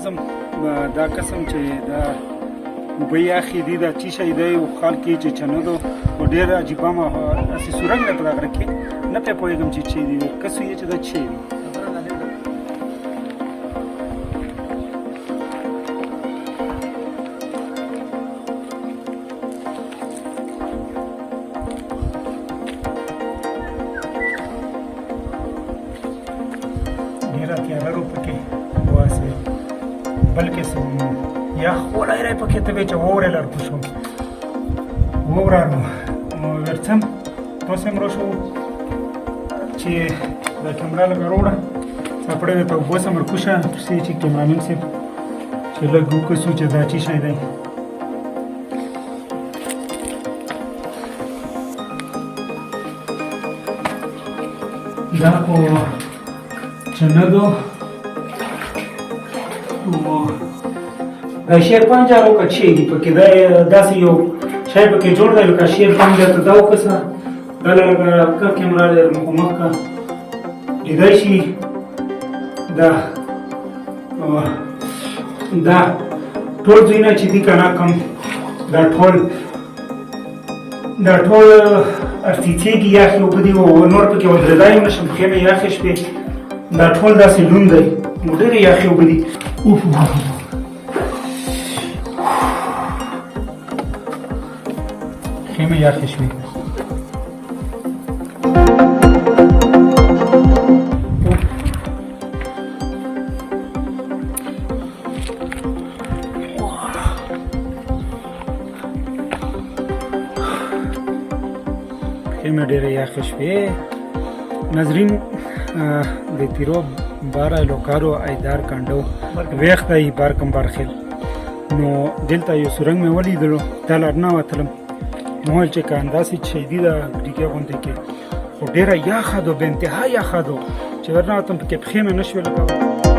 نظم دا قسم چې دا اوبه یخې دي دا څه شی دی او خال کې چې چنودو خو ډېر عجیبه ما هسې سورنګ دی په دا غره کې نه پرې پوهېږم چې څه دي که څه یې چې دا څه دي ډېره تیاره رو پکې واسې بلکې یخ وړی پکې ته وې چې واورې لړکو شو واورانو ورڅم تاسو هم راشو چې دا کیمرا لږ راوړه څپړې ته اوبه سم ورکوشه پسې چې کیمرامین صاحب چې لږ وکړو چې دا څه شی دی دا خو چنودو دا شیر پنجاب او کچې دي پکې دا داسې یو شی پکې جوړ دی لکه شیر پنجاب ته دا وکړه دا لږه که کیمرا لري مخامخ کا لیدای شي دا ټول ځایونه چې دي که نه کم دا ټول ارتیتېږي یخې اوبه دي او نور پکې ودرېدای هم نشم پښې مې یخې شوې دا ټول داسې لوند دی نو ډېرې یخې اوبه دي پښې مې یخې شوې پښې مې ډېرې یخې شوې ناظرین د تیرو باره لوکارو ایدار کانډو ویښته یې بارکم بارخیل نو دلته یو سورنګ مې ولیدلو دا لار نه وتلم نو ویل چې که همداسې شهیدي ده ډیګې غوندې کې خو ډېره یخه ده بې انتها یخه ده چې ورنه وتم پکې پښې مې نه شوې لګولی